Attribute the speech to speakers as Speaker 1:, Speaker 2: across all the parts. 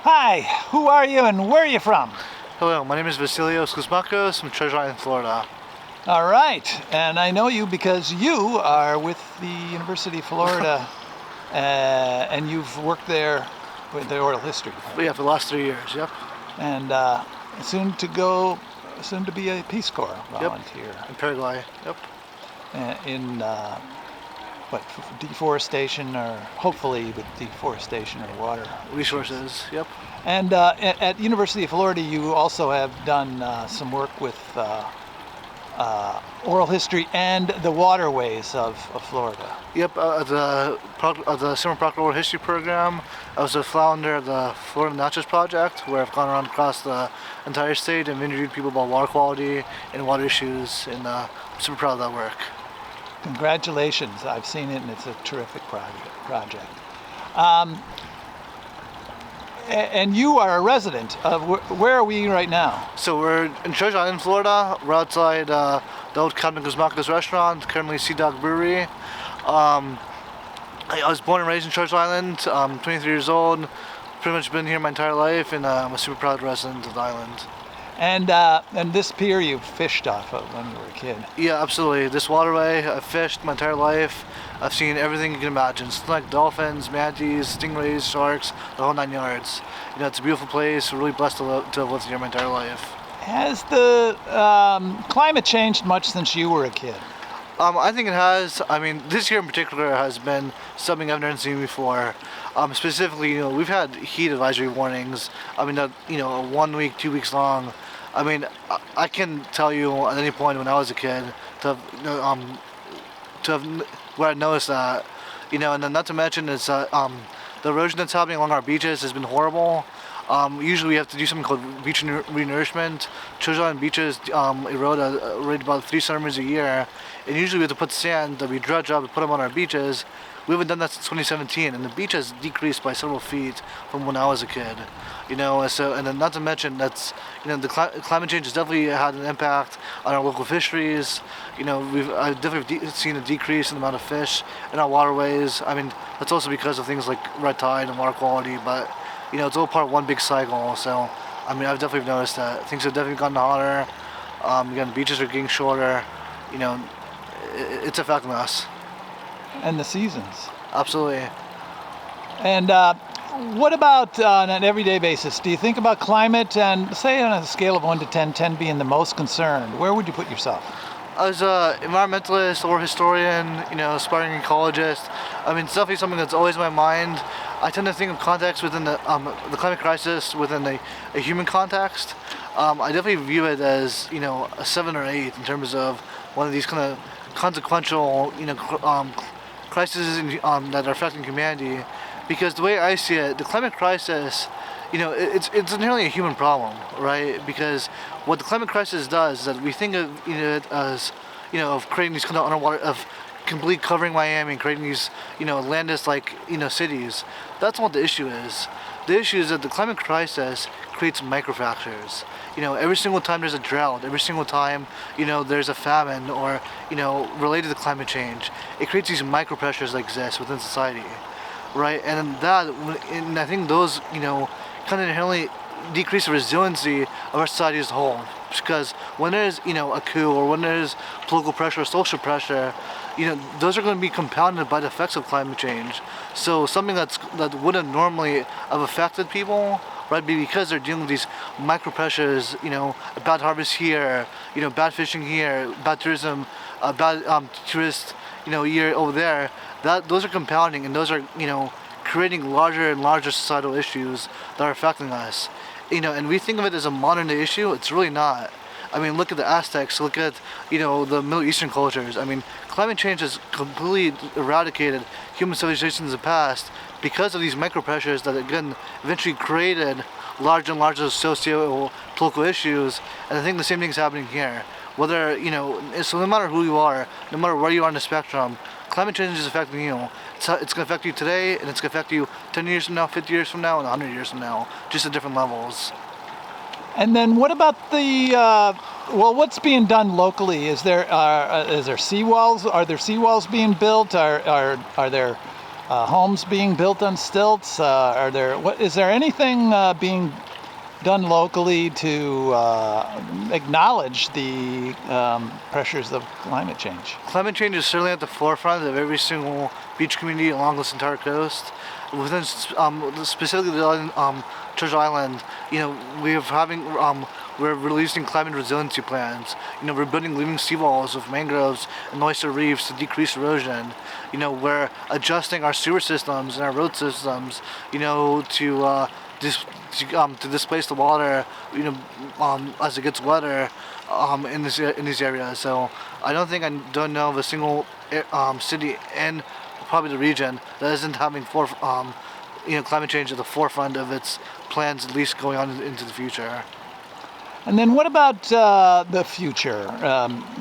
Speaker 1: Hi, who are you and where are you from?
Speaker 2: Hello, my name is Vasilios Kosmakos from Treasure Island, Florida.
Speaker 1: All right, and I know you because you are with the University of Florida and you've worked there with the oral history
Speaker 2: But yeah,
Speaker 1: department.
Speaker 2: for the last 3 years, yep.
Speaker 1: And soon to be a Peace Corps
Speaker 2: Yep.
Speaker 1: volunteer
Speaker 2: In Paraguay, yep.
Speaker 1: in deforestation or hopefully with deforestation or water
Speaker 2: Resources, yep.
Speaker 1: And at University of Florida, you also have done some work with oral history and the waterways of Florida.
Speaker 2: Yep, the Summer Proctor Oral History Program, I was the founder of the Florida Natchez Project, where I've gone around across the entire state and interviewed people about water quality and water issues, and I'm super proud of that work.
Speaker 1: Congratulations. I've seen it and it's a terrific project. And you are a resident of, where are we right now?
Speaker 2: So we're in Treasure Island, Florida. We're outside the old Captain Kosmakos restaurant, currently Sea Dog Brewery. I was born and raised in Treasure Island. I'm 23 years old. Pretty much been here my entire life, and I'm a super proud resident of the island.
Speaker 1: And this pier you fished off of when you were a kid.
Speaker 2: Yeah, absolutely. This waterway, I've fished my entire life. I've seen everything you can imagine. Like dolphins, manatees, stingrays, sharks, the whole 9 yards. You know, it's a beautiful place. We're really blessed to have lived here my entire life.
Speaker 1: Has the climate changed much since you were a kid?
Speaker 2: I think it has. I mean, this year in particular has been something I've never seen before. Specifically, you know, we've had heat advisory warnings. I mean, 1 week, 2 weeks long. I mean, I can tell you at any point when I was a kid to have where I noticed that, you know, and then not to mention is the erosion that's happening along our beaches has been horrible. Usually we have to do something called beach renourishment. Treasure Island beaches erode at a rate about 3 centimeters a year, and usually we have to put sand that we dredge up and put them on our beaches. We haven't done that since 2017, and the beach has decreased by several feet from when I was a kid. You know, so and then not to mention that's, you know, the climate change has definitely had an impact on our local fisheries. You know, I've definitely seen a decrease in the amount of fish in our waterways. I mean, that's also because of things like red tide and water quality, but you know, it's all part of one big cycle. So, I mean, I've definitely noticed that things have definitely gotten hotter. Again, the beaches are getting shorter. You know, it's affecting us.
Speaker 1: And the seasons.
Speaker 2: Absolutely.
Speaker 1: And what about on an everyday basis? Do you think about climate and say on a scale of 1 to 10, 10 being the most concerned, where would you put yourself?
Speaker 2: As an environmentalist or historian, you know, aspiring ecologist, I mean, it's definitely something that's always in my mind. I tend to think of context within the climate crisis within a human context. I definitely view it as, you know, a 7 or 8 in terms of one of these kind of consequential, you know, crises that are affecting humanity. Because the way I see it, the climate crisis, you know, it's inherently a human problem, right? Because what the climate crisis does is that we think of, you know, it as, you know, of creating these kind of underwater, of complete covering Miami and creating these, you know, landless like, you know, cities. That's not what the issue is. The issue is that the climate crisis creates microfractures. You know, every single time there's a drought, every single time, you know, there's a famine or, you know, related to climate change, it creates these micropressures that exist within society, right? And I think those, you know, kind of inherently decrease the resiliency of our society as a whole. Because when there's, you know, a coup or when there's political pressure or social pressure, you know, those are going to be compounded by the effects of climate change. So something that wouldn't normally have affected people, right, because they're dealing with these micro pressures, you know, a bad harvest here, you know, bad fishing here, bad tourism, bad tourist, you know, year over there. Those are compounding, and those are, you know, creating larger and larger societal issues that are affecting us. You know, and we think of it as a modern day issue. It's really not. I mean, look at the Aztecs, look at, you know, the Middle Eastern cultures. I mean, climate change has completely eradicated human civilizations in the past because of these micropressures that, again, eventually created larger and larger socio-political issues. And I think the same thing is happening here. Whether, you know, so no matter who you are, no matter where you are on the spectrum, climate change is affecting you. It's going to affect you today, and it's going to affect you 10 years from now, 50 years from now, and 100 years from now, just at different levels.
Speaker 1: And then what about the, well, what's being done locally? Is there seawalls? Are there seawalls being built? Are there homes being built on stilts? Is there anything being done locally to acknowledge the pressures of climate change?
Speaker 2: Climate change is certainly at the forefront of every single beach community along this entire coast. Within specifically the island, Treasure Island, we're releasing climate resiliency plans. We're building living seawalls with mangroves and oyster reefs to decrease erosion. We're adjusting our sewer systems and our road systems, to displace the water, as it gets wetter, in these areas. So I don't know of a single city in probably the region that isn't having climate change at the forefront of its plans, at least going on into the future.
Speaker 1: And then what about the future,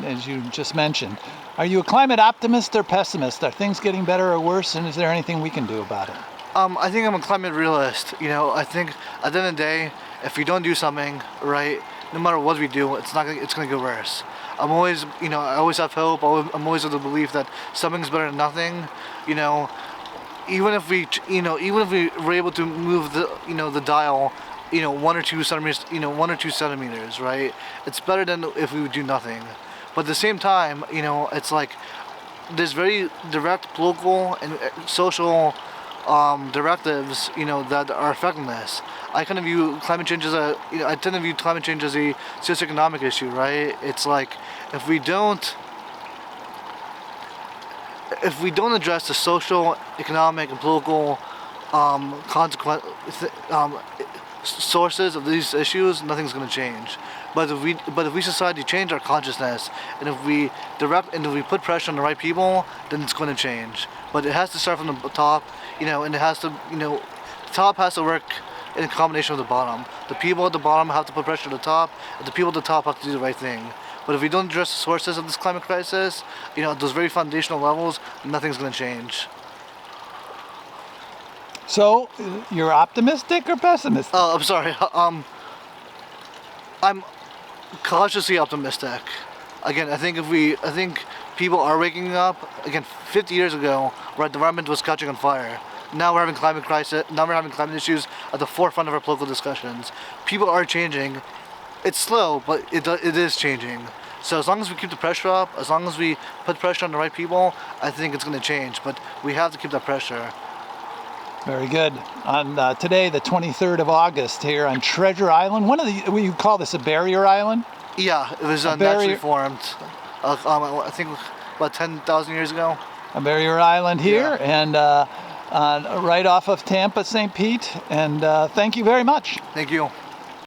Speaker 1: as you just mentioned? Are you a climate optimist or pessimist? Are things getting better or worse, and is there anything we can do about it?
Speaker 2: I think I'm a climate realist. I think at the end of the day, if we don't do something right, no matter what we do, it's going to get worse. I always have hope. I'm always of the belief that something's better than nothing. Even if we were able to move the dial, 1 or 2 centimeters, 1 or 2 centimeters, right? It's better than if we would do nothing. But at the same time, it's like there's very direct political and social directives, that are affecting this. I kind of view climate change as a socioeconomic issue, right? It's like if we don't address the social, economic, and political sources of these issues, nothing's going to change. But if we society change our consciousness, and if we put pressure on the right people, then it's going to change. But it has to start from the top, and it has to, the top has to work in a combination with the bottom. The people at the bottom have to put pressure on the top, and the people at the top have to do the right thing. But if we don't address the sources of this climate crisis, at those very foundational levels, nothing's going to change.
Speaker 1: So, you're optimistic or pessimistic?
Speaker 2: Oh, I'm sorry. I'm cautiously optimistic. Again, I think people are waking up. Again, 50 years ago, where the environment was catching on fire. Now we're having climate crisis. Now we're having climate issues at the forefront of our political discussions. People are changing. It's slow, but it is changing. So as long as we keep the pressure up, as long as we put pressure on the right people, I think it's going to change. But we have to keep that pressure.
Speaker 1: Very good. On today, the 23rd of August, here on Treasure Island, you call this a barrier island?
Speaker 2: Yeah, it was naturally formed. I think about 10,000 years ago.
Speaker 1: A barrier island here,
Speaker 2: yeah.
Speaker 1: and right off of Tampa, St. Pete. And thank you very much.
Speaker 2: Thank you.